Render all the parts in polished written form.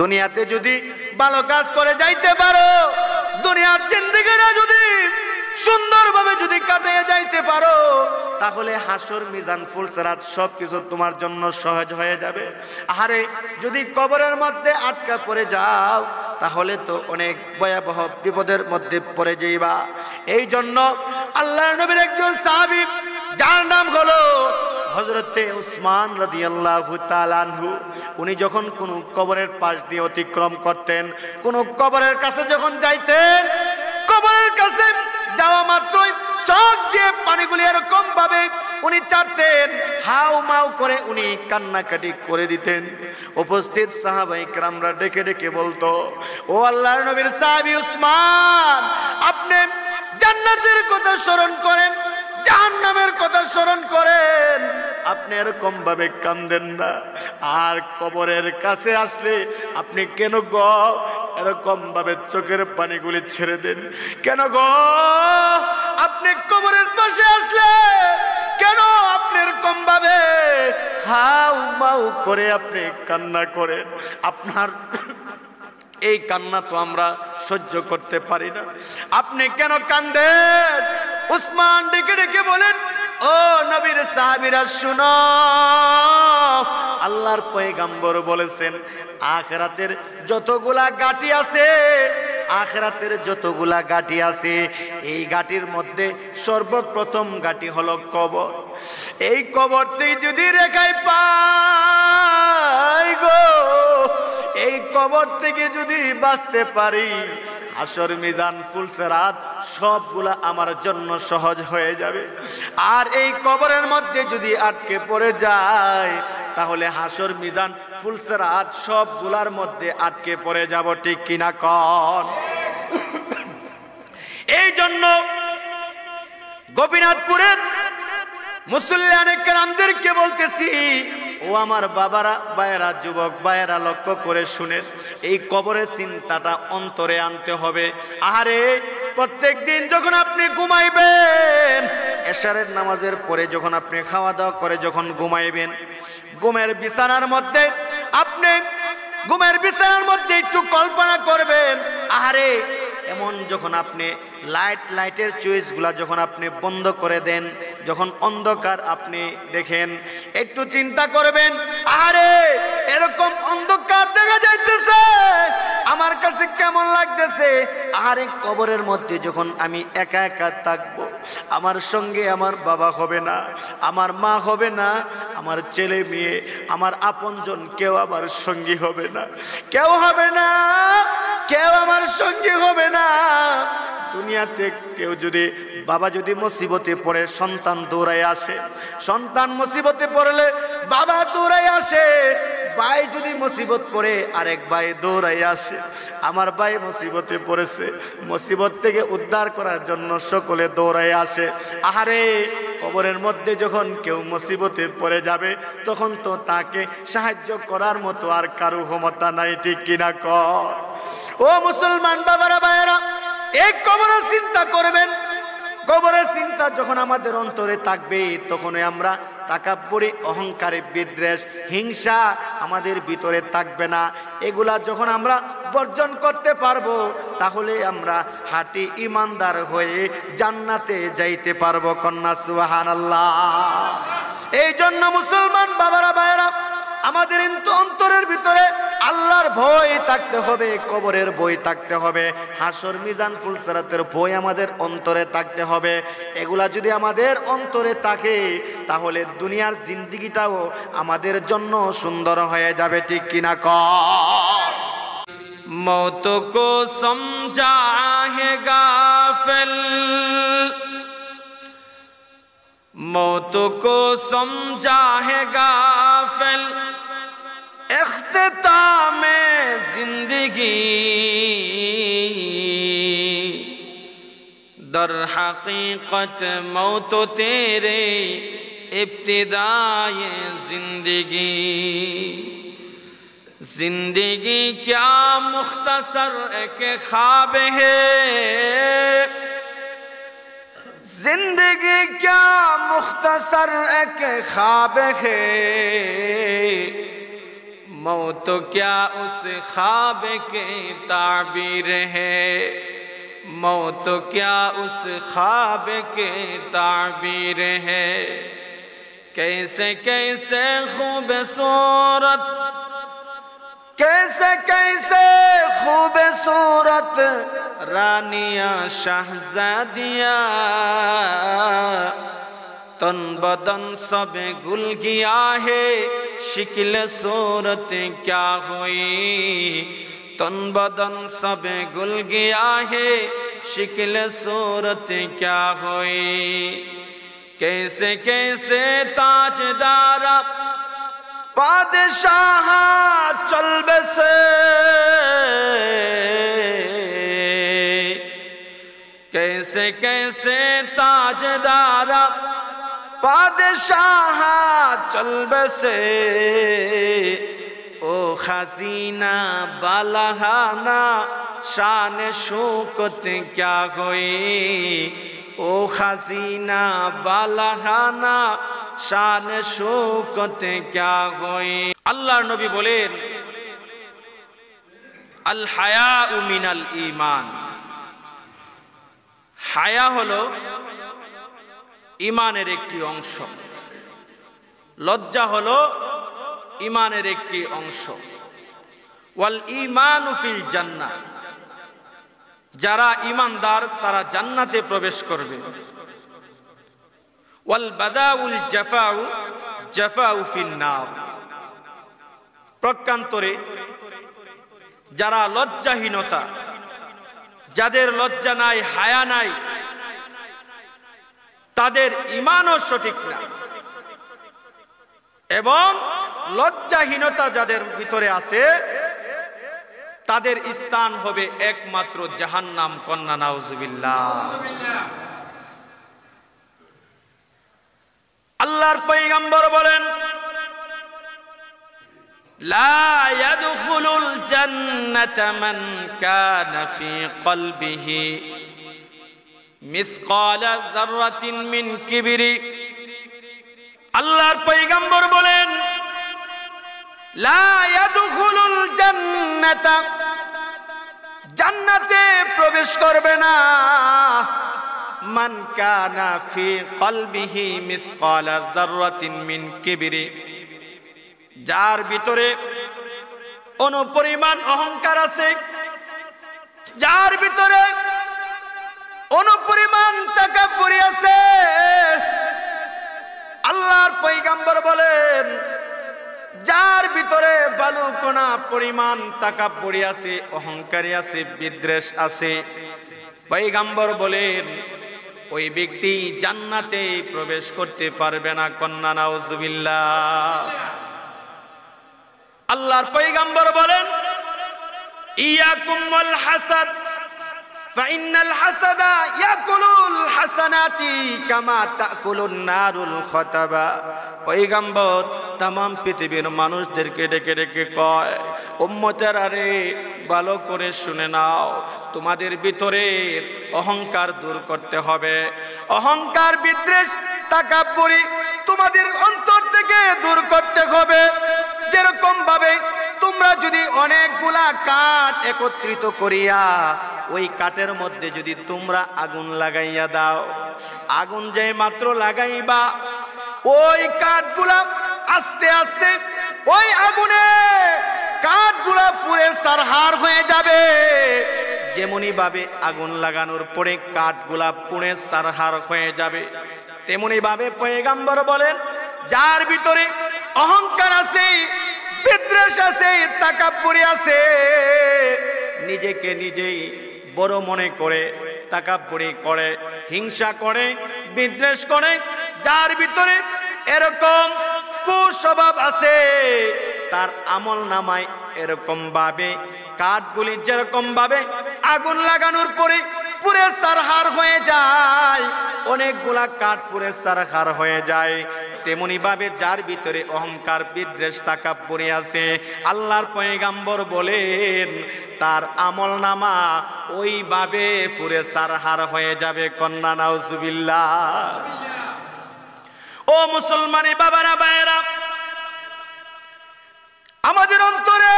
দুনিয়াতে যদি ভালো কাজ করে যাইতে পারো, দুনিয়ার জিন্দেগিটা যদি সুন্দরভাবে যদি কাটিয়ে যাইতে পারো, তাহলে হাসর মিজান ফুলসিরাত সবকিছু তোমার জন্য সহজ হয়ে যাবে। আরে যদি কবরের মধ্যে আটকা পড়ে যাও, তাহলে তো অনেক ভয়াবহ বিপদের মধ্যে পড়ে যাইবা। এই জন্য আল্লাহর নবীর একজন সাহাবী, যার নাম হলো হযরতে উসমান রাদিয়াল্লাহু তাআলা আনহু, উনি যখন কোনো কবরের পাশ দিয়ে অতিক্রম করতেন, কোনো কবরের কাছে যখন যাইতেন, কবরের কাছে যাওয়া মাত্রই চোখ দিয়ে পানিগুলি এরকম ভাবে উনি চাটতেন, হাউ মাউ করে উনি কান্নাকাটি করে দিতেন। উপস্থিত সাহাবায়ে কেরামরা ডেকে ডেকে বলতো, ও আল্লাহর নবীর সাহাবী উসমান, আপনি জান্নাতের কথা স্মরণ করেন, জাহান্নামের কথা স্মরণ করেন, আপনি এরকম ভাবে কাঁদেন না। আর কবরের কাছে আসলে আপনি কেন গো এরকম ভাবে চোখের পানিগুলি ছেড়ে দেন? কেন গো আপনি কবরের পাশে আসলে কেন আপনি এরকম ভাবে হাউ মাউ করে আপনি কান্না করেন? আপনার এই কান্না তো আমরা সহ্য করতে পারি না, আপনি কেন কাঁদেন? উসমান ডেকে ডেকে বলেন, ও নবীর সাহাবীরা শুনো, আল্লাহর পয়গম্বর বলেছেন আখিরাতের যতগুলা গাটি আছে, আখিরাতের যতগুলা গাটি আছে, এই গাটির মধ্যে সর্বপ্রথম গাটি হলো কবর। এই কবর থেকে যদি রেখাই পাই গো, এই কবর থেকে যদি বাঁচতে পারি, হাসর মিজান ফুলসিরাত সবগুলা আমার জন্য সহজ হয়ে যাবে। আর এই কবরের মধ্যে যদি আটকে পড়ে যায়, তাহলে হাসর মিজান ফুলসিরাত সবগুলার মধ্যে আটকে পড়ে যাব, ঠিক কিনা কন? এই জন্য গোপীনাথপুরের মুসল্লিয়ানে কেরামদেরকে বলতেছি, ও আমার বাবারা, ভাইয়েরা, যুবক ভাইয়েরা, লক্ষ্য করে শুনেন, এই কবরের চিন্তাটা অন্তরে আনতে হবে। আরে প্রত্যেক দিন যখন আপনি ঘুমাইবেন, এশারের নামাজের পরে যখন আপনি খাওয়া দাওয়া করে যখন ঘুমাইবেন, ঘুমের বিছানার মধ্যে আপনি ঘুমের মধ্যে একটু কল্পনা করবেন, আরে এমন যখন আপনি লাইটের চুইসগুলা যখন আপনি বন্ধ করে দেন, যখন অন্ধকার আপনি দেখেন, একটু চিন্তা করবেন, আরে এরকম অন্ধকার দেখা যাইতেছে, আমার কাছে কেমন লাগতেছে। আরে কবরের মধ্যে যখন আমি একা একা থাকবো, আমার সঙ্গে আমার বাবা হবে না, আমার মা হবে না, আমার ছেলে মেয়ে, আমার আপনজন কেউ আমার সঙ্গী হবে না, কেউ হবে না, কেউ আমার সঙ্গী হবে না। দুনিয়াতে কেউ যদি, বাবা যদি মুসিবতে পড়ে সন্তান দৌড়ায় আসে, সন্তান মুসিবতে পড়লে বাবা দৌড়ায় আসে, ভাই যদি মুসিবত পড়ে আরেক ভাই দৌড়াই আসে। আমার ভাই মুসিবতে পড়েছে, মুসিবত থেকে উদ্ধার করার জন্য সকলে দৌড়াই আসে। আহারে কবরের মধ্যে যখন কেউ মুসিবতে পড়ে যাবে, তখন তো তাকে সাহায্য করার মতো আর কারো ক্ষমতা নাই, ঠিক কিনা কর? ও মুসলমান বাবারা, ভাইয়েরা, এই কবরের চিন্তা করবেন। কবরের চিন্তা যখন আমাদের অন্তরে থাকবে, তখনই আমরা তাকাব্বুরি, অহংকারে, বিদ্বেষ, হিংসা আমাদের ভিতরে থাকবে না। এগুলা যখন আমরা বর্জন করতে পারবো, তাহলে আমরা হাঁটি ইমানদার হয়ে জান্নাতে যাইতে পারবো। কন্যা সুবহানাল্লাহ। এই জন্য মুসলমান বাবারা, ভাইয়েরা, আমাদের অন্তরের ভিতরে আল্লাহর ভয় থাকতে হবে, কবরের ভয় থাকতে হবে, হাসর মিজান ফুলসিরাতের ভয় আমাদের অন্তরে থাকতে হবে। এগুলা যদি আমাদের অন্তরে থাকে, তাহলে দুনিয়ার জিন্দেগিটাও আমাদের জন্য সুন্দর হয়ে যাবে, ঠিক কিনা কর? मौत को समझा है गाफिल, मौत को समझा है गाफिल, इख्तिताम जिंदगी दर हकीकत मौत तेरे इब्तिदाए जिंदगी। जिंदगी क्या मुख्तसर एक ख्वाब है, जिंदगी क्या मुख्तसर एक ख्वाब है, मौत क्या उस ख्वाब के ताबीर है, मौत क्या उस ख्वाब के ताबीर है। कैसे कैसे खूबसूरत, कैसे कैसे खूबसूरत रानियां शहजादियां, तन बदन सब गुल गया है, शिकल सूरत क्या हुई। तन बदन सब गुल गया है, शिकल सूरत क्या हुई। कैसे कैसे ताजदारा बादशाह चलबे से, कैसे कैसे ताजदारा बादशाह चलबे से। ओ खजीना बालहाना शान शौकत क्या हुई। ओ खजीना बालहाना शान शौकत क्या हुई। আল্লাহর নবী বলেন আল হায়াউ মিনাল ঈমান, হায়া হলো ঈমানের একটি অংশ, লজ্জা হলো ঈমানের একটি অংশ। ওয়াল ঈমানু ফিল জান্নাহ, যারা ঈমানদার তারা জান্নাতে প্রবেশ করবে। ওয়াল বাদাউল জাফাউ জাফাউ ফিন নার, প্রকান্তরে যারা লজ্জাহীনতা, যাদের লজ্জা নাই, হায়া নাই, তাদের ঈমানও সঠিক না। এবং লজ্জাহীনতা যাদের ভিতরে আছে তাদের স্থান হবে একমাত্র জাহান্নাম। কন্যা নাউজুবিল্লাহ। আল্লাহর পয়গম্বর বলেন লা ইয়াদখুলুল জান্নাতা মান কানা ফি কলবিহি মিসকালা যাররাতিন মিন কিবরি। আল্লাহর পয়গম্বর বলেন লা ইয়াদখুলুল জান্নাতা, জান্নাতে প্রবেশ করবে না মান কানা ফি কলবিহি মিসকালা যাররাতিন মিন কিবরি, যার ভিতরে অনুপরিমাণ অহংকার আছে, যার ভিতরে অনুপরিমাণ তাকাব্বুরি আছে। আল্লাহর পয়গম্বর বলেন যার ভিতরে বালুকণা পরিমাণ তাকাব্বুরি আছে, অহংকারী আছে, বিদ্বেষ আছে, পয়গম্বর বলেন ওই ব্যক্তি জান্নাতে প্রবেশ করতে পারবে না। কন্যা নাউজুবিল্লাহ। আল্লাহর পয়গম্বর বলেন ইয়াকুম ওয়াল হাসাদ ফাইনাল হাসাদা ইয়াকুলুল হাসানাতি কামা তাকুলুন নারুল খাতাবা। পয়গম্বর तमाम পৃথিবীর মানুষদেরকে ডেকে ডেকে কয় উম্মতেরা রে, ভালো করে শুনে নাও, তোমাদের ভিতরে অহংকার দূর করতে হবে। অহংকার, বিদ্বেষ, তাকাব্বুরি তোমাদের অন্তর থেকে দূর করতে হবে। যেরকম ভাবে তোমরা যদি অনেকগুলা কাঠ একত্রিত করিয়া ওই কাঠের মধ্যে যদি তোমরা আগুন লাগাইয়া দাও, আগুন যে মাত্র লাগাইবা ওই কাঠগুলা আস্তে আস্তে ওই আগুনে কাঠগুলা পুড়ে সারহার হয়ে যাবে। যেমনি ভাবে আগুন লাগানোর পরে কাঠগুলা পুড়ে সারহার হয়ে যাবে, তেমনি ভাবে পয়গম্বর বলেন যার ভিতরে অহংকার আছে, বিদ্বেষ আছে, তাকাব্বুরি আছে, নিজেকে নিজেই বড় মনে করে তাকাব্বুরি করে, হিংসা করে, বিদ্বেষ করে, যার ভিতরে এরকম কুস্বভাব আছে, তার আমল নামায় এরকম ভাবে কাঠগুলি যেরকম ভাবে আগুন লাগানোর পরে পুরে সারহার হয়ে যায়, অনেকগুলা কাঠ পুরে সারহার হয়ে যায়, তেমনি ভাবে যার ভিতরে অহংকার, বিদ্বেষ, তাকাব্বুরি আছে, আল্লাহর পয়গম্বর বলেন তার আমল নামা ওইভাবে পুরে সারহার হয়ে যাবে। কন্যা নাউজুবিল্লাহ। ও মুসলমানি বাবারা, ভাইয়েরা, আমাদের অন্তরে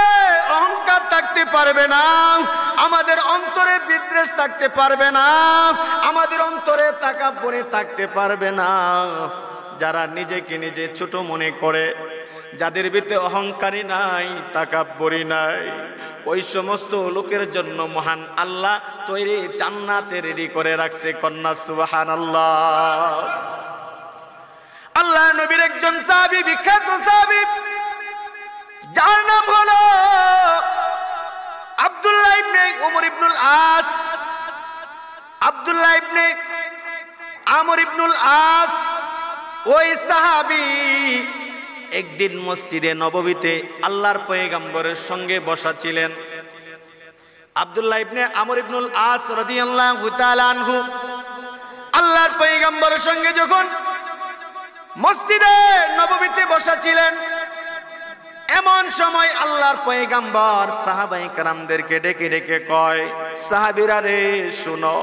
অহংকার থাকতে পারবে না, আমাদের অন্তরে বিদ্বেষ থাকতে পারবে না, আমাদের অন্তরে তাকাব্বুরি থাকতে পারবে না। যারা নিজেকে নিজে ছোট মনে করে, যাদের ভিতরে অহংকারী নাই, তাকাব্বুরি নাই, ওই সমস্ত লোকের জন্য মহান আল্লাহ তৈরি জান্নাতে রেডি করে রাখছে। কন্যা সুবহানাল্লাহ। আল্লাহ নবীর একজন সাহাবী, বিখ্যাত সাহাবী, যার নাম হলো আব্দুল্লাহ ইবনে উমর ইবনুল আস। আব্দুল্লাহ ইবনে আমর ইবনুল আস ওই সাহাবী একদিন মসজিদে নববীতে আল্লাহর পয়গম্বরের সঙ্গে বসা ছিলেন। আব্দুল্লাহ ইবনে আমর ইবনুল আস রাদিয়াল্লাহু তাআলা আনহু আল্লাহর পয়গম্বরের সঙ্গে যখন মসজিদে নববীতে বসা ছিলেন, এমন সময় আল্লাহর পয়গম্বর সাহাবায়ে কেরামদেরকে ডেকে ডেকে কয়, সাহাবীরা রে শুনো,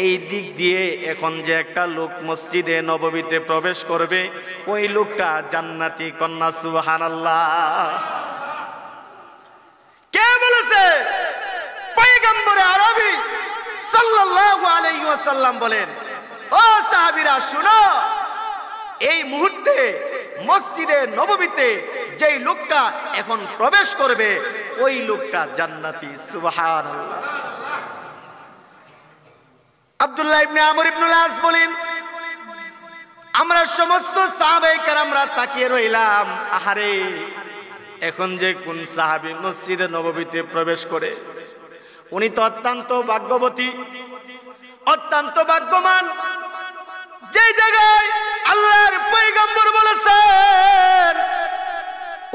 এই দিক দিয়ে এখন যে একটা লোক মসজিদে নববীতে প্রবেশ করবে, ওই লোকটা জান্নাতি। কন্যা সুবহানাল্লাহ। কে বলেছে? পয়গম্বরে আরবি সাল্লাল্লাহু আলাইহি ওয়াসাল্লাম বলেন, ও সাহাবীরা শুনো, এই মুহূর্তে মসজিদে নববীতে যেই লোকটা এখন প্রবেশ করবে, ওই লোকটা জান্নাতি। সুবহানাল্লাহ। আব্দুল্লাহ ইবনে আমর ইবনুল আস বলেন, আমরা সমস্ত সাহাবায়ে কেরামরা তাকিয়ে রইলাম, আহারে এখন যে কোন সাহাবী মসজিদে নববীতে প্রবেশ করে, উনি তো অত্যন্ত ভাগ্যবতী, অত্যন্ত ভাগ্যবান। যেই জায়গায় আল্লাহর পয়গম্বর বলেছেন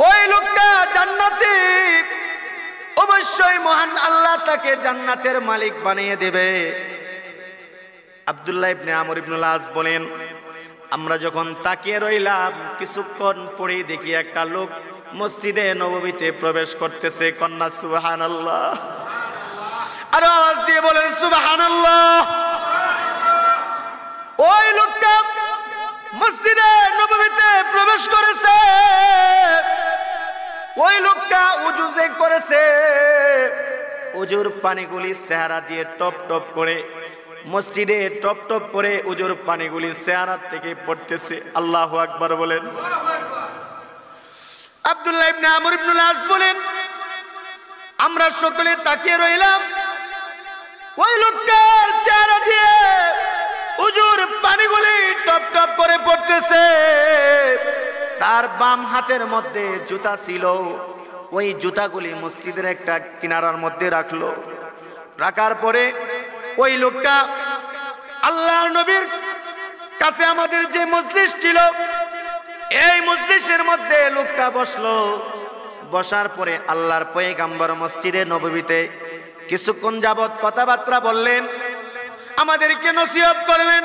ওই লোকটা জান্নাতি, অবশ্যই মহান আল্লাহ তাকে জান্নাতের মালিক বানিয়ে দেবে। আব্দুল্লাহ ইবনে আমর ইবনুল আস বলেন, আমরা যখন তাকিয়ে রইলাম, কিছুক্ষণ পরে দেখি একটা লোক মসজিদে নববীতে প্রবেশ করতেছে। কন্যা সুবহানাল্লাহ। আর আওয়াজ দিয়ে বলেন সুবহানাল্লাহ। ওই লোকটা মসজিদে নববীতে প্রবেশ করেছে, ওই লোকটা ওযু যে করেছে, ওযুর পানিগুলি চেহারা দিয়ে টপ টপ করে মসজিদে টপ টপ করে ওযুর পানিগুলি চেহারা থেকে পড়তেছে। আল্লাহু আকবার বলেন। আব্দুল্লাহ ইবনে আমর ইবনুল আস বলেন, আমরা সকলে তাকিয়ে রইলাম, ওই লোকটার চেহারা দিয়ে ওযুর পানিগুলি টপ টপ করে পড়তেছে। তার বাম হাতের মধ্যে জুতা ছিল, ওই জুতাগুলি মসজিদের একটা কিনারার মধ্যে রাখলো। রাখার পরে ওই লোকটা আল্লাহর নবীর কাছে, আমাদের যে মজলিস ছিল, এই মজলিসের মধ্যে লোকটা বসলো। বসার পরে আল্লাহর পয়গম্বর মসজিদে নববীতে কিছুক্ষণ যাবত কথাবার্তা বললেন, আমাদেরকে নসিহত করলেন।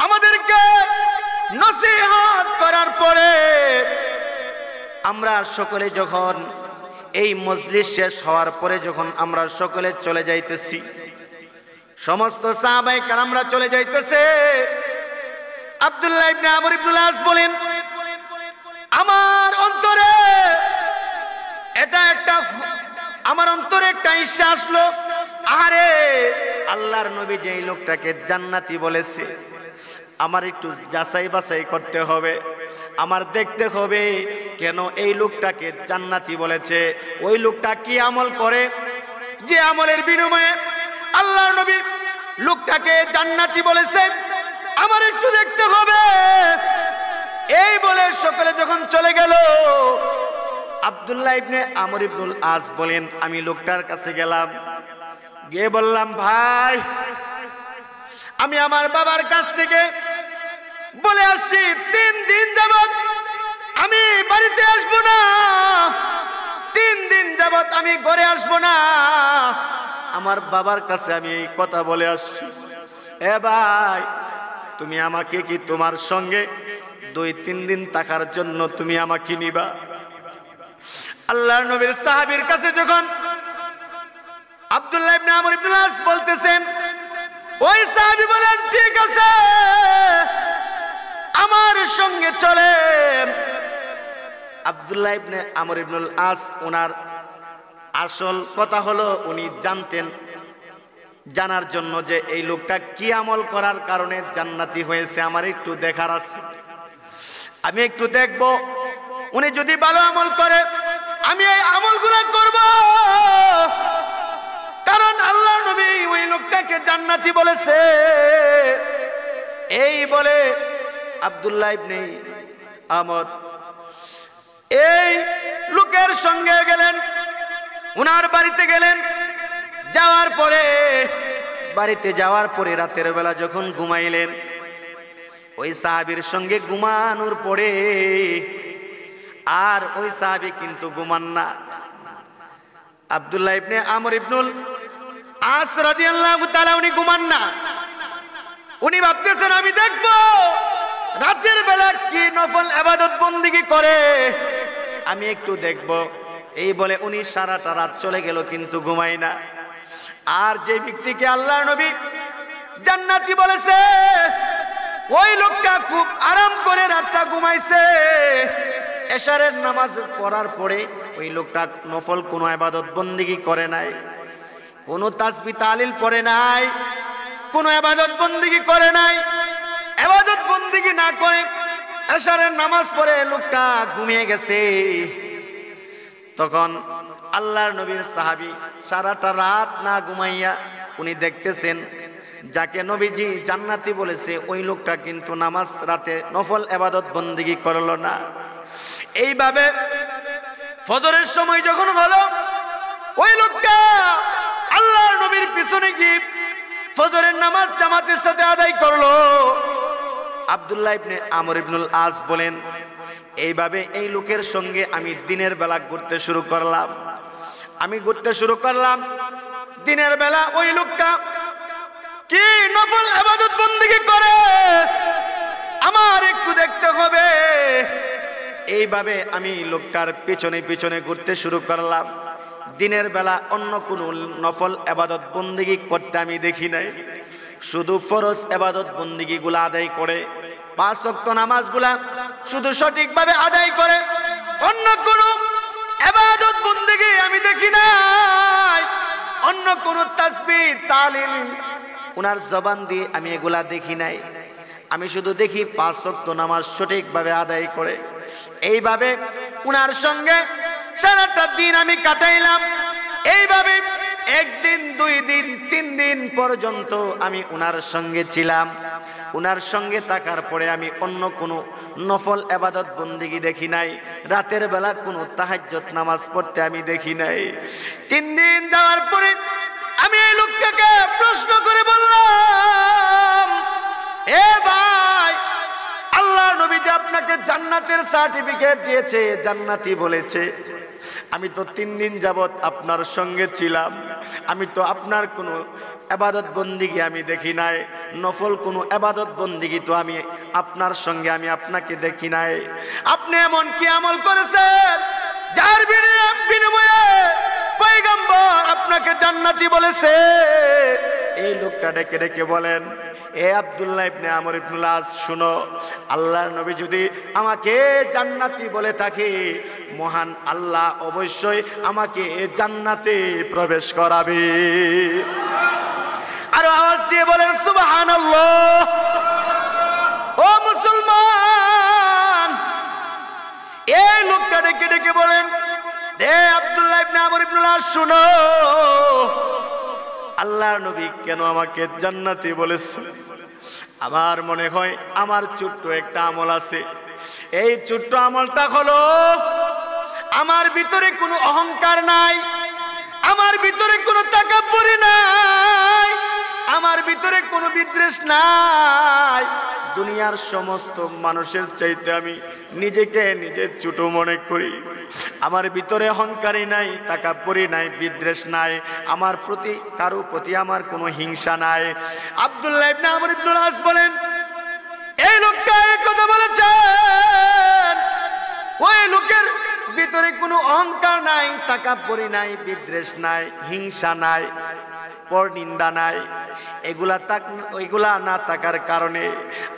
আমাদেরকে নসিহত করার পরে আমরা সকলে যখন এই মজলিস শেষ হওয়ার পরে যখন আমরা সকলে চলে যাইতেছি, সমস্ত সাহাবায়ে কেরামরা চলে যাইতেছে, আব্দুল্লাহ ইবনে আমর ইবনুল আস বলেন, আমার অন্তরে একটা ইচ্ছা আসলো, আরে আল্লাহর নবী যেই লোকটাকে জান্নাতি বলেছে, আমার একটু যাচাই বাছাই করতে হবে, আমার দেখতে হবে কেন এই লোকটাকে জান্নাতি বলেছে, ওই লোকটা কি আমল করে, যে আমলের বিনিময়ে আল্লাহর নবী লোকটাকে জান্নাতি বলেছে, আমার একটু দেখতে হবে। এই বলে সকলে যখন চলে গেল, আব্দুল্লাহ ইবনে আমর ইবনুল আস বলেন, আমি লোকটার কাছে গেলাম, গিয়ে বললাম, ভাই আমি আমার বাবার কাছ থেকে বলে আসছি 3 দিন যাবত আমি বাড়িতে আসবো না, 3 দিন যাবত আমি ঘরে আসবো না, আমার বাবার কাছে আমি এই কথা বলে আসছি। এ ভাই, তুমি আমাকে কি তোমার সঙ্গে 2-3 দিন থাকার জন্য তুমি আমাকে নিবা? আল্লাহর নবীর সাহাবীর কাছে যখন আব্দুল্লাহ ইবনে আমর ইবনুল আস বলতেছেন, ওই সাহাবী বলেন, ঠিক আছে আমার সঙ্গে চলেন। আব্দুল্লাহ ইবনে আমর ইবনুল আস ওনার আসল কথা হলো উনি জানতেন, জানার জন্য যে এই লোকটা কি আমল করার কারণে জান্নাতি হয়েছে আমার একটু দেখার আছে, আমি একটু দেখব। উনি যদি ভালো আমল করে আমি এই আমলগুলো করব, কারণ আল্লাহর নবী ওই লোকটাকে জান্নাতি বলেছে। এই বলে আব্দুল্লাহ ইবনে আমর এই লোকের সঙ্গে গেলেন, উনার বাড়িতে গেলেন। বাড়িতে যাওয়ার পরে রাতের বেলা যখন ঘুমাইলেন, ওই সাহাবীর সঙ্গে ঘুমানোর পরে আর ওই সাহাবী কিন্তু ঘুমান না। আব্দুল্লাহ ইবনে আমর ইবনুল আস রাদিয়াল্লাহু তাআলা উনি ঘুমান না। উনি ভাবতেছেন আমি দেখব রাতের বেলা কি নফল ইবাদত বন্দেগী করে, আমি একটু দেখব। এই বলে উনি সারাটা রাত চলে গেল কিন্তু ঘুমায় না। আর যে ব্যক্তিকে আল্লাহর নবী জান্নাতি বলেছে ওই লোকটা খুব আরাম করে রাতটা ঘুমাইছে। এশারের নামাজ পড়ার পরে ওই লোকটা নফল কোনো ইবাদত বন্দেগী করে নাই, কোনো তাসবিহ তাহলিল পড়ে নাই, কোনো ইবাদত বন্দেগী করে নাই। ইবাদত বন্দেগী না করে এশারের নামাজ পড়ে লোকটা ঘুমিয়ে গেছে। তখন আল্লাহর নবীর সাহাবী সারাটা রাত না ঘুমাইয়া উনি দেখতেছেন যাকে নবীজি জান্নাতি বলেছে ওই লোকটা কিন্তু নামাজ রাতে নফল ইবাদত বন্দেগী করলো না। এইভাবে ফজরের সময় যখন হলো ওই লোকটা আল্লাহর নবীর পিছনে গিয়ে ফজরের নামাজ জামাতের সাথে আদায় করলো। আব্দুল্লাহ ইবনে আমর ইবনুল আস বলেন এইভাবে এই লোকের সঙ্গে আমি দিনের বেলা ঘুরতে শুরু করলাম। দিনের বেলা ওই লোকটা কি নফল ইবাদত বন্দেগী করে আমার একটু দেখতে হবে। এইভাবে আমি লোকটার পিছনে পিছনে ঘুরতে শুরু করলাম। দিনের বেলা অন্য কোনো নফল ইবাদত বন্দেগী করতে আমি দেখি নাই, শুধু ফরজ ইবাদত বন্দেগী গুলা আদায় করে, 5 ওয়াক্ত নামাজগুলা শুধু সঠিকভাবে আদায় করে, অন্য কোনো ইবাদত বন্দেগী আমি দেখি নাই। অন্য কোনো তাসবিহ তাহলিল উনার জবান দিয়ে আমি এগুলা দেখি নাই। আমি শুধু দেখি 5 ওয়াক্ত নামাজ সঠিকভাবে আদায় করে। এইভাবে উনার সঙ্গে সারাটা দিন আমি কাটাইলাম। এইভাবে 1 দিন 2 দিন 3 দিন পর্যন্ত আমি উনার সঙ্গে ছিলাম। উনার সঙ্গে থাকার পরে আমি অন্য কোনো নফল ইবাদত বন্দেগী দেখি নাই, রাতের বেলা কোনো তাহাজ্জুদ নামাজ পড়তে আমি দেখি নাই। 3 দিন যাওয়ার পরে আমি এই লোকটাকে প্রশ্ন করে বললাম, এ ভাই, আল্লাহ নবী যে আপনাকে জান্নাতের সার্টিফিকেট দিয়েছে, জান্নাতি বলেছে, আমি তো 3 দিন যাবত আপনার সঙ্গে ছিলাম, আমি তো আপনার কোনো ইবাদত বন্দেগী আমি দেখি নাই, নফল কোনো ইবাদত বন্দেগী তো আমি আপনার সঙ্গে আমি আপনাকে দেখি নাই। আপনি এমন কি আমল করেছেন যার বিনিময়ে পয়গম্বর আপনাকে জান্নাতি বলেছে? এই লোকটা ডেকে ডেকে বলেন, এ আব্দুল্লাহ ইবনে আমর ইবনুল আস, শুনো, আল্লাহর নবী যদি আমাকে জান্নাতি বলে থাকে, মহান আল্লাহ অবশ্যই আমাকে জান্নাতে প্রবেশ করাবে। আর আওয়াজ দিয়ে বলেন সুবহানাল্লাহ। ও মুসলমান, এই লোকটা ডেকে ডেকে বলেন, রে আব্দুল্লাহ ইবনে আমর ইবনুল আস, শুনো, আল্লাহর নবী কেন আমাকে জান্নাতি বলেছে? আমার মনে হয় আমার ছোট্ট একটা আমল আছে। এই ছোট্ট আমলটা হলো, আমার ভিতরে কোনো অহংকার নাই, আমার ভিতরে কোনো তাকাব্বুরি নাই, আমার ভিতরে কোনো বিদ্বেষ নাই। দুনিয়ার সমস্ত মানুষের চাইতে আমি নিজেকে নিজে ছোট মনে করি। আমার ভিতরে অহংকারী নাই, তাকাব্বুরি নাই, বিদ্বেষ নাই, আমার প্রতি কারো প্রতি আমার কোনো হিংসা নাই। আব্দুল্লাহ ইবনে আমর ইবনুল আস বলেন, এই লোকটা এই কথা বলেছেন, ওই লোকের ভিতরে কোনো অহংকার নাই, তাকাব্বুরি নাই, বিদ্বেষ নাই, হিংসা নাই, পরনিন্দা নাই, ওইগুলা না থাকার কারণে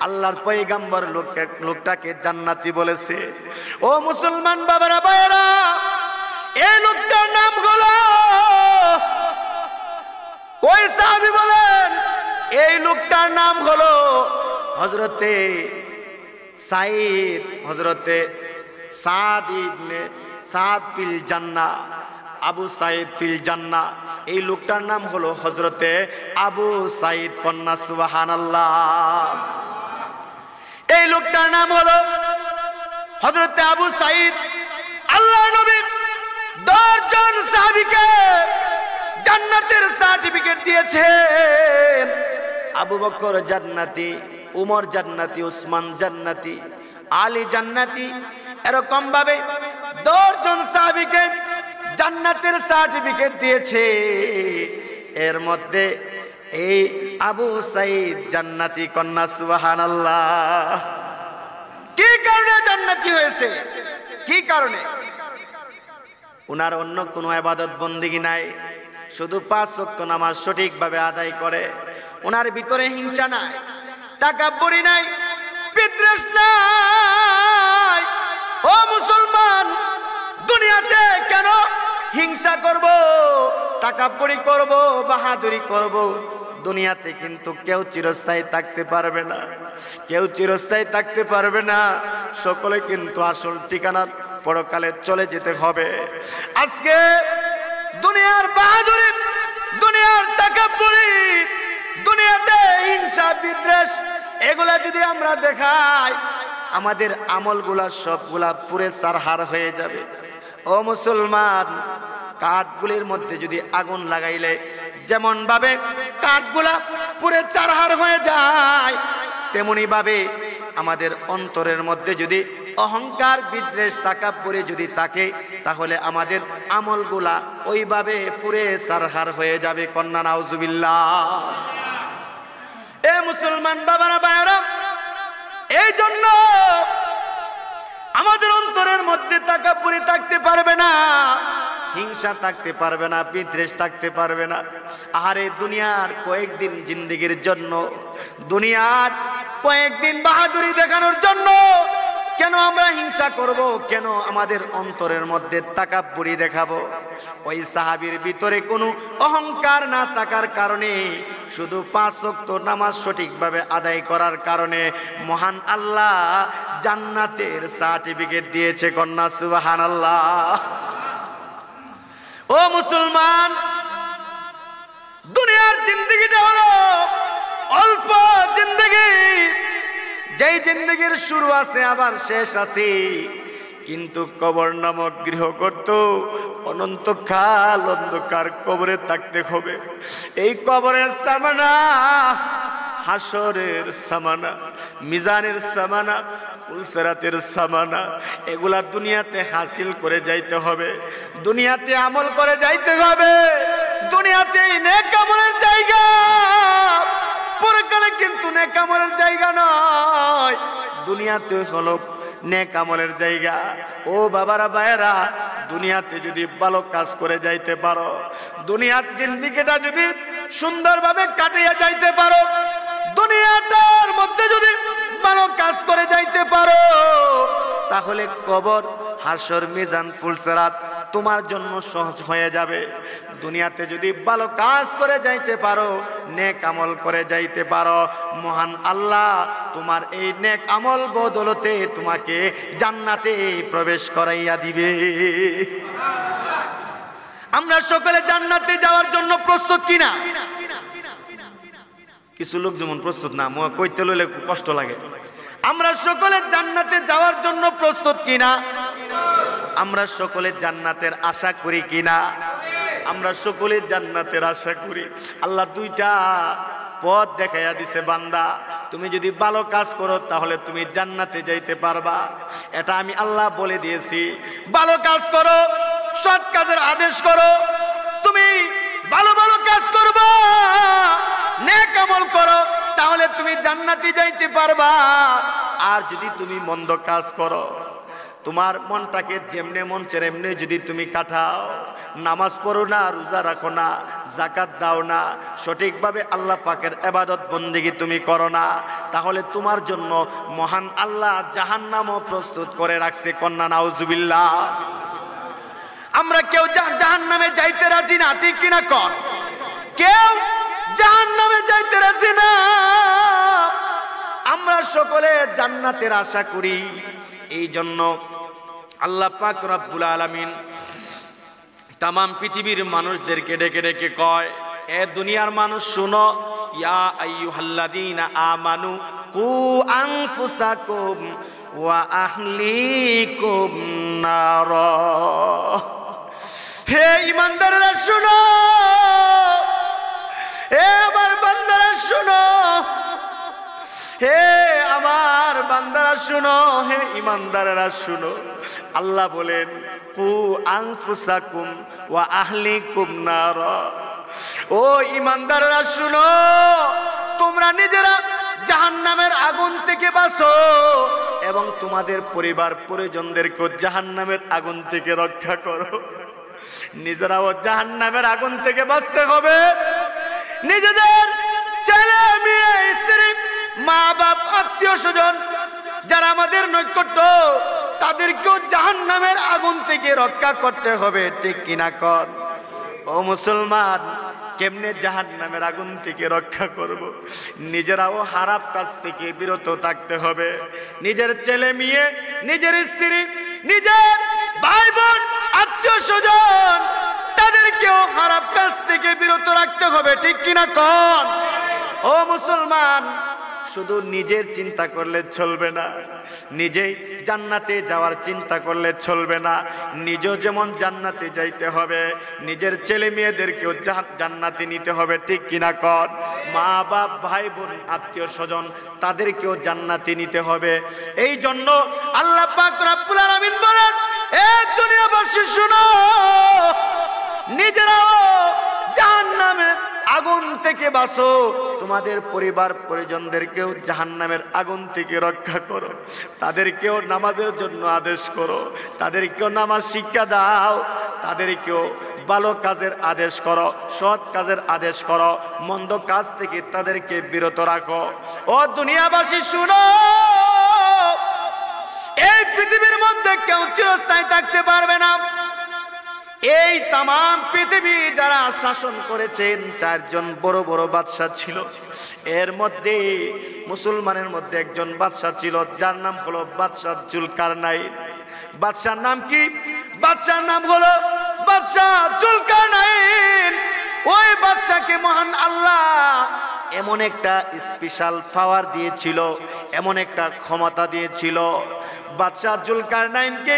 আল্লাহর পয়গম্বর লোকটাকে জান্নাতি বলেছে। ও মুসলমান বাবারা ভাইয়েরা, এই লোকটার নাম হলো, ওই সাহাবী বলেন এই লোকটার নাম হলো হযরতে সাঈদ, হযরতে সাদ ইবনে সাদ ফিল জান্নাহ, আবু সাঈদ ফিল জান্নাহ। এই লোকটার নাম হলো হযরতে আবু সাঈদ, কন্যা সুবহানাল্লাহ। এই লোকটার নাম হলো হযরতে আবু সাঈদ। আল্লাহর নবী 10 জন সাহাবীকে জান্নাতের সার্টিফিকেট দিয়েছেন। আবু বকর জান্নাতি, উমর জান্নাতি, উসমান জান্নাতি, আলী জান্নাতি, এরকম ভাবে 10 জন সাহাবীকে জান্নাতের সার্টিফিকেট দিয়েছে। এর মধ্যে এই আবু সাঈদ জান্নাতি, কন্যা সুবহানাল্লাহ। কি কারণে জান্নাতি হয়েছে? কি কারণে? উনার অন্য কোনো ইবাদত বন্দেগী নাই, শুধু 5 ওয়াক্ত নামাজ সঠিকভাবে আদায় করে। উনার ভিতরে হিংসা নাই, তাকাব্বুরি নাই, বিদ্বেষ নাই। ও মুসলমান, দুনিয়াতে কেন হিংসা করব, তাকাব্বুরি করব, বাহাদুরি করব? দুনিয়াতে কিন্তু কেউ চিরস্থায়ী থাকতে পারবে না, কেউ চিরস্থায়ী থাকতে পারবে না। সকলে কিন্তু আসল ঠিকানা পরকালে চলে যেতে হবে। আজকে দুনিয়ার বাহাদুরি, দুনিয়ার তাকাব্বুরি, দুনিয়াতে হিংসা বিদ্বেষ, এগুলা যদি আমরা দেখাই, আমাদের আমলগুলা সবগুলা পুরে সারহার হয়ে যাবে। ও মুসলমান, কাঠগুলির মধ্যে যদি আগুন লাগাইলে যেমন ভাবে কাঠগুলা পুরে চারহার হয়ে যায়, তেমনি ভাবে আমাদের অন্তরের মধ্যে যদি অহংকার বিদ্বেষ তাকাব্বুরি যদি থাকে, তাহলে আমাদের আমলগুলা ওইভাবে পুরে সারহার হয়ে যাবে। কন্যা নাউজুবিল্লাহ। এ মুসলমান বাবারা ভাইয়েরা, এই জন্য আমাদের অন্তরের মধ্যে তাকাব্বুরি থাকতে পারবে না, হিংসা থাকতে পারবে না, বিদ্বেষ থাকতে পারবে না। আরে দুনিয়ার কয়েকদিন জিন্দেগির জন্য, দুনিয়ার কয়েকদিন বাহাদুরি দেখানোর জন্য কেন আমরা হিংসা করব? কেন আমাদের অন্তরের মধ্যে তাকাব্বুরি দেখাবো? ওই সাহাবীর ভিতরে কোনো অহংকার না থাকার কারণে, শুধু 5 ওয়াক্ত নামাজ সঠিকভাবে আদায় করার কারণে মহান আল্লাহ জান্নাতের সার্টিফিকেট দিয়েছে। কন্যা সুবহানাল্লাহ। ও মুসলমান, দুনিয়ার জিন্দেগিটা হলো অল্প জিন্দেগি, যেই জিন্দেগির শুরু আছে আবার শেষ আছে। কিন্তু কবর নামক গৃহ করত অনন্তকাল অন্ধকার কবরে থাকতে হবে। এই কবরের সামানা, হাসরের সামানা, মিজানের সামানা, পুলসেরাতের সামানা, এগুলা দুনিয়াতে হাসিল করে যাইতে হবে, দুনিয়াতে আমল করে যাইতে হবে। দুনিয়াতে নেক আমলের জায়গা, পরকালে কিন্তু নেক আমলের জায়গা নয়, দুনিয়াতে হলো নেক আমলের জায়গা। ও বাবারা ভাইয়েরা, দুনিয়াতে যদি ভালো কাজ করে যাইতে পারো, দুনিয়ার জিন্দেগিটা যদি সুন্দরভাবে কাটিয়ে যাইতে পারো, দুনিয়াটার মধ্যে যদি ভালো কাজ করে যাইতে পারো, তাহলে কবর, হাসর, মিজান, পুলসেরাত তোমার জন্য সহজ হয়ে যাবে। দুনিয়াতে যদি ভালো কাজ করে যাইতে পারো, নেক আমল করে যাইতে পারো, মহান আল্লাহ তোমার এই নেক আমল বদলতে তোমাকে জান্নাতে প্রবেশ করাইয়া দিবে। আমরা সকলে জান্নাতে যাওয়ার জন্য প্রস্তুত কিনা? কিছু লোক যেমন প্রস্তুত না, কইতে লইলে কষ্ট লাগে। আমরা সকলে জান্নাতে যাওয়ার জন্য প্রস্তুত কিনা? আমরা সকলে জান্নাতের আশা করি কিনা? আমরা সকলে জান্নাতের আশা করি। আল্লাহ 2টা পথ দেখাইয়া দিছে, বান্দা তুমি যদি ভালো কাজ করো তাহলে তুমি জান্নাতে যাইতে পারবা। এটা আমি আল্লাহ বলে দিয়েছি। ভালো কাজ করো, সৎ কাজের আদেশ করো, তুমি ভালো ভালো কাজ করবা, নেক আমল করো, তাহলে তুমি জান্নাতে যাইতে পারবা। আর যদি তুমি মন্দ কাজ করো, তোমার মনটাকে যেমনে মন চায় এমনি যদি তুমি কাটাও, নামাজ পড়ো না, রোজা রাখো না, যাকাত দাও না, সঠিকভাবে আল্লাহ পাকের ইবাদত বন্দেগী তুমি করো না, তাহলে তোমার জন্য মহান আল্লাহ জাহান্নামও প্রস্তুত করে রাখছে। কন্যা নাউজুবিল্লাহ। আমরা কেউ জাহান্নামে যাইতে রাজি না, ঠিক কিনা কর? কেউ জাহান্নামে যাইতে রাজি না। আমরা সকলে জান্নাতের আশা করি। এই জন্য আল্লাহ পাক রব্বুল আলামিন তাম পৃথিবীর মানুষদেরকে ডেকে ডেকে কয়, এ দুনিয়ার মানুষ শুনো, ইয়া আইয়ুহাল্লাযীনা আমানু কু আনফুসাকুম ওয়া আহলিকুম নার। হে ঈমানদাররা শুনো, হে আমার বান্দারা শুনো, হে আমার বান্দারা শুনো, হে ঈমানদাররা শুনো। আল্লাহ বলেন কু আনফুসাকুম ওয়া আহলিকুম নার। ও ঈমানদাররা শুনো, তোমরা নিজেরা জাহান্নামের আগুন থেকে বাঁচো এবং তোমাদের পরিবার পরিজনদেরকে জাহান্নামের আগুন থেকে রক্ষা করো। নিজেরাও জাহান্নামের আগুন থেকে বাঁচতে হবে, নিজেদের ছেলে মেয়ে স্ত্রী মা বাপ আত্মীয় স্বজন যারা আমাদের নৈকট্য তাদেরকেও জাহান্নামের আগুন থেকে রক্ষা করতে হবে, ঠিক কিনা কর? ও মুসলমান, কেমনে জাহান্নামের আগুন থেকে রক্ষা করব? নিজেরাও খারাপ কাজ থেকে বিরত থাকতে হবে। নিজের ছেলে মেয়ে, নিজের স্ত্রী, নিজের ভাই বোন আত্মীয় স্বজন তাদেরকেও খারাপ কাজ থেকে বিরত রাখতে হবে, ঠিক কিনা কর? ও মুসলমান, শুধু নিজের চিন্তা করলে চলবে না, নিজেই জান্নাতে যাওয়ার চিন্তা করলে চলবে না। নিজেও যেমন জান্নাতে যাইতে হবে, নিজের ছেলে মেয়েদেরকেও জান্নাতে নিতে হবে, ঠিক কিনা কর? মা বাপ ভাই বোন আত্মীয় স্বজন তাদেরকেও জান্নাতে নিতে হবে। এই জন্য আল্লাহ পাক রব্বুল আলামিন বলেন, এ দুনিয়াবাসী শুনো, নিজেরাও জাহান্নামের আগুন থেকে বাঁচো, তোমাদের পরিবার পরিজনদেরকেও জাহান্নামের আগুন থেকে রক্ষা করো, তাদেরকেও নামাজের জন্য আদেশ করো, তাদেরকেও নামাজ শিক্ষা দাও, তাদেরকেও ভালো কাজের আদেশ করো, সৎ কাজের আদেশ করো, মন্দ কাজ থেকে তাদেরকে বিরত রাখো। ও দুনিয়াবাসী শুনো, এই পৃথিবীর মধ্যে কেউ চিরস্থায়ী থাকতে পারবে না। এই তাম পৃথিবী যারা শাসন করেছেন, চারজন বড় বড় বাদশা ছিল। এর মধ্যে মুসলমানের মধ্যে একজন বাদশা ছিল, যার নাম হলো বাদশা জুলকারনাইন। বাদশার নাম কি? বাদশার নাম হলো বাদশা জুলকারনাইন। ওই বাদশাকে মহান আল্লাহ এমন একটা স্পেশাল পাওয়ার দিয়েছিল, এমন একটা ক্ষমতা দিয়েছিল। বাদশা জুলকারনাইনকে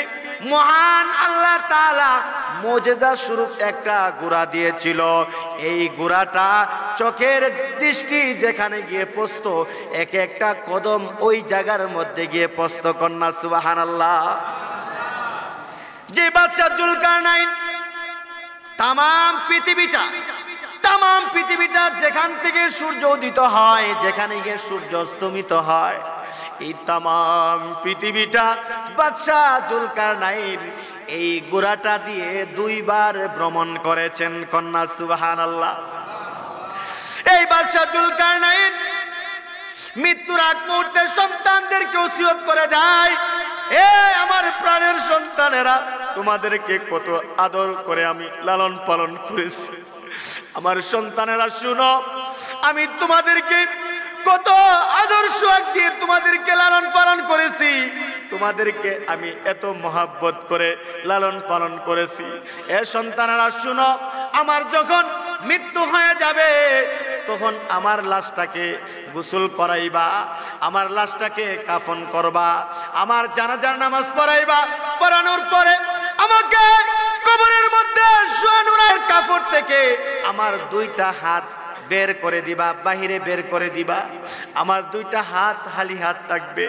মহান আল্লাহ তাআলা মুজিজা স্বরূপ একটা ঘোড়া দিয়েছিল। এই ঘোড়াটা চোখের দৃষ্টি যেখানে গিয়ে পৌঁছতো, এক একটা কদম ওই জায়গার মধ্যে গিয়ে পৌঁছতো। কন্যা সুবহানাল্লাহ। যে বাদশা জুলকারনাইন তাম পৃথিবীটা যেখান থেকে সূর্য উদিত হয়, যেখানে গিয়ে সূর্য অস্তমিত হয়, এই তাম পৃথিবীটা বাদশা জুলকারনাইন এই ঘোড়াটা দিয়ে 2 বার ভ্রমণ করেছেন। কন্যা সুবহানাল্লাহ। এই বাদশা জুলকারনাইন মৃত্যুর আগ মুহূর্তে সন্তানদেরকে ওসিয়ত করে যায়, এ আমার প্রাণের সন্তানেরা, তোমাদেরকে কত আদর করে আমি লালন পালন করেছি। আমার সন্তানেরা শুনো, আমি তোমাদেরকে কত আদর সোহাগ দিয়ে তোমাদেরকে লালন পালন করেছি, তোমাদেরকে আমি এত মহাব্বত করে লালন পালন করেছি। এ সন্তানেরা শুনো, আমার যখন মৃত্যু হয়ে যাবে তখন আমার লাশটাকে গোসল করাইবা, আমার লাশটাকে কাফন করবা, আমার জানাজার নামাজ পড়াইবা, পড়ানোর পরে আমাকে কবরের মধ্যে শোয়ানোর কাপড় থেকে আমার 2টা হাত বের করে দিবা, বাহিরে বের করে দিবা। আমার 2টা হাত খালি হাত থাকবে।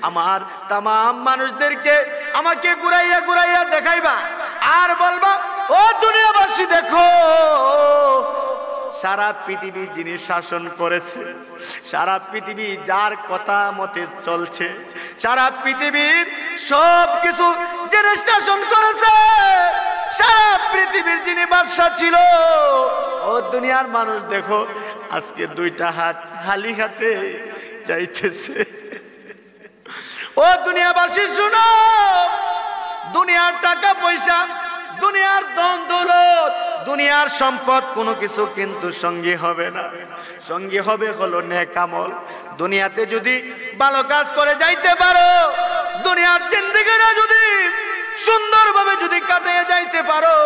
আমার তাম মানুষদেরকে আমাকে ঘুরাইয়া ঘুরাইয়া দেখাইবা আর বলবা, ও দুনিয়াবাসী দেখো, সারা পৃথিবী যিনি শাসন করেছে, সারা পৃথিবী যার কথা মতে চলছে, সারা পৃথিবীর সব কিছু যিনি শাসন করেছে, সারা পৃথিবীর যিনি বাদশা ছিল, ও দুনিয়ার মানুষ দেখো আজকে দুইটা হাত খালি হাতে যাইতেছে। ও দুনিয়াবাসী শুনো, দুনিয়ার টাকা পয়সা, দুনিয়ার ধন দৌলত, দুনিয়ার সম্পদ কোনো কিছু কিন্তু সঙ্গী হবে না। সঙ্গী হবে হলো নেক আমল। দুনিয়াতে যদি ভালো কাজ করে যাইতে পারো, দুনিয়ার জিন্দেগিটা যদি সুন্দরভাবে যদি কাটিয়ে যাইতে পারো,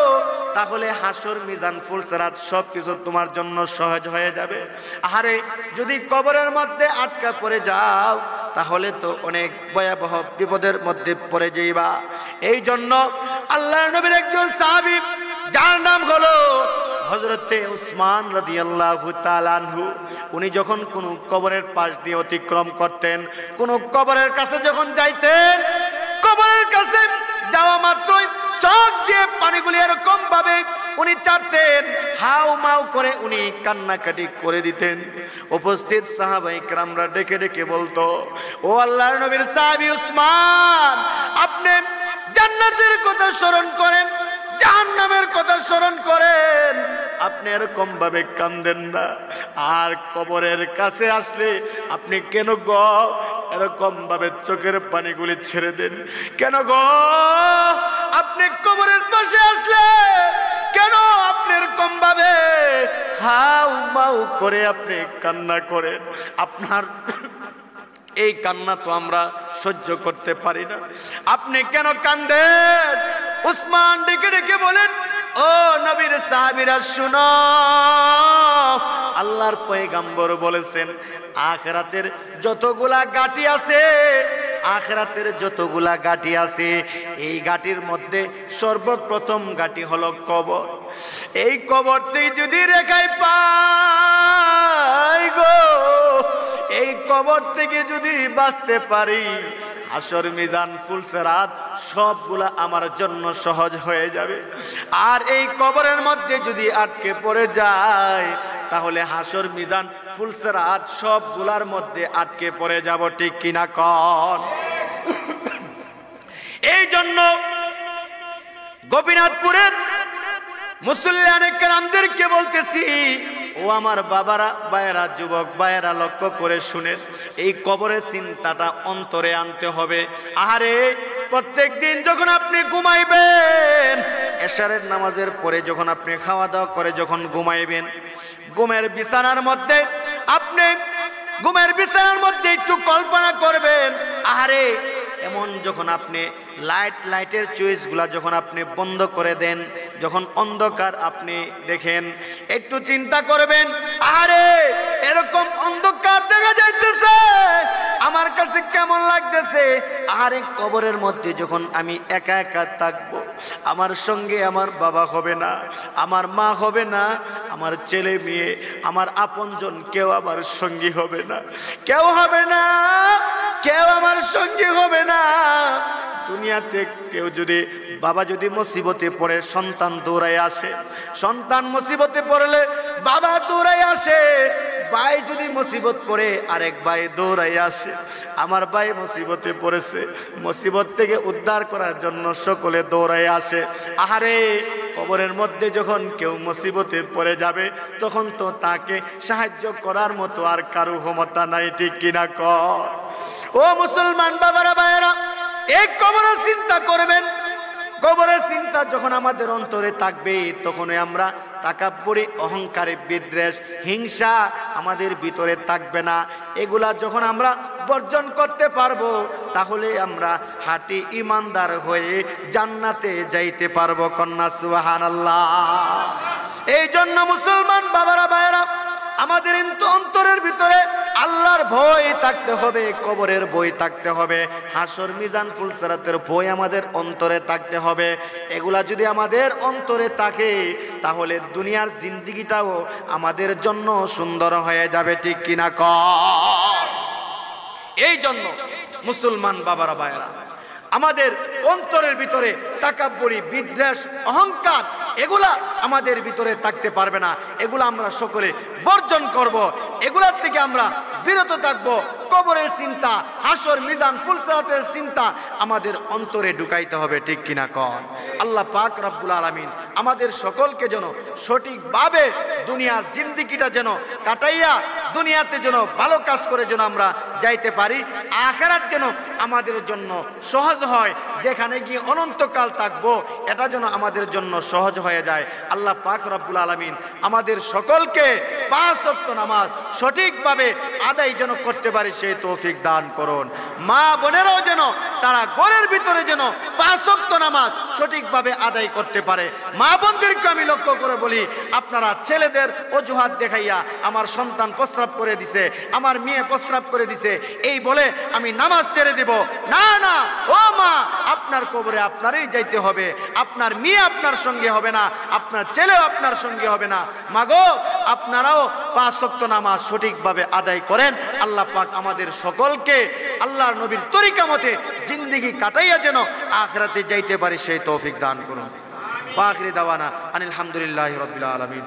তাহলে হাসর মিজান ফুলসিরাত সবকিছু তোমার জন্য সহজ হয়ে যাবে। আরে যদি কবরের মধ্যে আটকা পড়ে যাও, তাহলে তো অনেক ভয়াবহ বিপদের মধ্যে পড়ে যাইবা। এই জন্য আল্লাহর নবীর একজন সাহাবী, যার নাম হলো হযরতে উসমান রাদিয়াল্লাহু তাআলা আনহু, উনি যখন কোন কবরের পাশ দিয়ে অতিক্রম করতেন, কোন কবরের কাছে যখন যাইতেন, কবরের কাছে যাওয়া মাত্রই চোখ দিয়ে পানিগুলি এরকম ভাবে উনি চাটতেন, হাউ মাউ করে উনি কান্নাকাটি করে দিতেন। উপস্থিত সাহাবায়ে কেরামরা ডেকে ডেকে বলতো, ও আল্লাহর নবীর সাহাবী উসমান, আপনি জান্নাতের কথা স্মরণ করেন, জাহান্নামের কথা স্মরণ করেন, আপনি এরকম ভাবে কান্দেন না। আর কবরের কাছে আসলে আপনি কেন গো এরকম ভাবে চোখের পানিগুলি ছেড়ে দেন? কেন গো আপনি কবরের পাশে আসলে কেন আপনি এরকম ভাবে হাউ মাউ করে আপনি কান্না করেন? আপনার এই কান্না তো আমরা সহ্য করতে পারি না, আপনি কেন কান্দেন? উসমান ডেকে ডেকে বলেন, ও নবীর সাহাবীরা শুনো, আল্লাহর পয়গম্বর বলেছেন আখিরাতের যতগুলা গাটি আছে, আখিরাতের যতগুলা গাটি আছে, এই গাটির মধ্যে সর্বপ্রথম গাটি হলো কবর। এই কবরতেই যদি রেখাই পাই গো, এই কবর থেকে যদি বাঁচতে পারি, হাসর মিজান ফুলসিরাত সবগুলা আমার জন্য সহজ হয়ে যাবে। আর এই কবরের মধ্যে যদি আটকে পড়ে যায়, তাহলে হাসর মিজান ফুলসিরাত সবগুলার মধ্যে আটকে পড়ে যাব, ঠিক কিনা কন? এই জন্য গোপীনাথপুরের মুসল্লিয়ানে কেরামদেরকে বলতেছি, ও আমার বাবারা, ভাইয়েরা, যুবক ভাইয়েরা, লক্ষ্য করে শুনেন, এই কবরের চিন্তাটা অন্তরে আনতে হবে। আরে প্রত্যেক দিন যখন আপনি ঘুমাইবেন, এশারের নামাজের পরে যখন আপনি খাওয়া দাওয়া করে যখন ঘুমাইবেন, ঘুমের বিছানার মধ্যে আপনি ঘুমের বিছানার মধ্যে একটু কল্পনা করবেন, আরে এমন যখন আপনি লাইটের চুইসগুলা যখন আপনি বন্ধ করে দেন, যখন অন্ধকার আপনি দেখেন, একটু চিন্তা করবেন, আরে এরকম অন্ধকার দেখা যাইতেছে, আমার কাছে কেমন লাগতেছে। আরে কবরের মধ্যে যখন আমি একা একা থাকবো, আমার সঙ্গে আমার বাবা হবে না, আমার মা হবে না, আমার ছেলে মেয়ে, আমার আপনজন কেউ আমার সঙ্গী হবে না, কেউ হবে না, কেউ আমার সঙ্গী হবে না। দুনিয়াতে কেউ যদি বাবা যদি মুসিবতে পড়ে, সন্তান দৌড়াই আসে, সন্তান মুসিবতে পড়লে বাবা দৌড়াই আসে, ভাই যদি মুসিবত পড়ে আরেক ভাই দৌড়াই আসে। আমার ভাই মুসিবতে পড়েছে, মুসিবত থেকে উদ্ধার করার জন্য সকলে দৌড়াই আসে। আহারে কবরের মধ্যে যখন কেউ মুসিবতে পড়ে যাবে, তখন তো তাকে সাহায্য করার মতো আর কারো ক্ষমতা নাই, ঠিক কিনা কর? ও মুসলমান বাবারা, ভাইয়েরা, এই কবরের চিন্তা করবেন। কবরের চিন্তা যখন আমাদের অন্তরে থাকবে, তখনই আমরা তাকাব্বুরি, অহংকারে, বিদ্বেষ, হিংসা আমাদের ভিতরে থাকবে না। এগুলা যখন আমরা বর্জন করতে পারবো, তাহলে আমরা হাঁটি ইমানদার হয়ে জান্নাতে যাইতে পারবো। কন্যা সুবহানাল্লাহ। এই জন্য মুসলমান বাবারা, ভাইয়েরা, আমাদের অন্তরের ভিতরে আল্লাহর ভয় থাকতে হবে, কবরের ভয় থাকতে হবে, হাসর মিজান ফুলসিরাতের ভয় আমাদের অন্তরে থাকতে হবে। এগুলা যদি আমাদের অন্তরে থাকে, তাহলে দুনিয়ার জিন্দেগিটাও আমাদের জন্য সুন্দর হয়ে যাবে, ঠিক কিনা কর? এই জন্য মুসলমান বাবারা, ভাইয়েরা, আমাদের অন্তরের ভিতরে তাকাব্বুরি, বিদ্বেষ, অহংকার এগুলা আমাদের ভিতরে থাকতে পারবে না। এগুলা আমরা সকলে বর্জন করব, এগুলার থেকে আমরা বিরত থাকব। কবরের চিন্তা, হাসর মিজান ফুলসিরাতের চিন্তা আমাদের অন্তরে ঢুকাইতে হবে, ঠিক কিনা কন? আল্লাহ পাক রব্বুল আলামিন আমাদের সকলকে যেন সঠিকভাবে দুনিয়ার জিন্দেগিটা যেন কাটাইয়া দুনিয়াতে যেন ভালো কাজ করে যেন আমরা যাইতে পারি, আখিরাত যেন আমাদের জন্য সহজ হয়, যেখানে গিয়ে অনন্তকাল থাকবো এটা যেন আমাদের জন্য সহজ হয়ে যায়। আল্লাহ পাক রব্বুল আলামিন আমাদের সকলকে 5 ওয়াক্ত নামাজ সঠিকভাবে আদায় যেন করতে পারি সেই তৌফিক দান করুন। মা বোনেরাও যেন তারা ঘরের ভিতরে যেন 5 ওয়াক্ত নামাজ সঠিকভাবে আদায় করতে পারে। মা বোনদেরকে আমি লক্ষ্য করে বলি, আপনারা ছেলেদের অজুহাত দেখাইয়া আমার সন্তান প্রস্রাব করে দিছে, আমার মেয়ে প্রস্রাব করে দিছে, এই বলে আমি নামাজ ছেড়ে দেব, না না, ও মা, আপনার কবরে আপনারই যাইতে হবে। আপনার মেয়ে আপনার সঙ্গে হবে না, আপনার ছেলেও আপনার সঙ্গে হবে না। মাগো, আপনারাও 5 ওয়াক্ত নামাজ সঠিকভাবে আদায় করেন। আল্লাহ পাক আমাদের সকলকে আল্লাহর নবীর তরিকা মতে জিন্দেগি কাটাইয়া যেন আখিরাতে যাইতে পারি সেই তৌফিক দান করুন। আখিরি দাওয়ানা আনিল হামদুলিল্লাহি রাব্বিল আলামিন।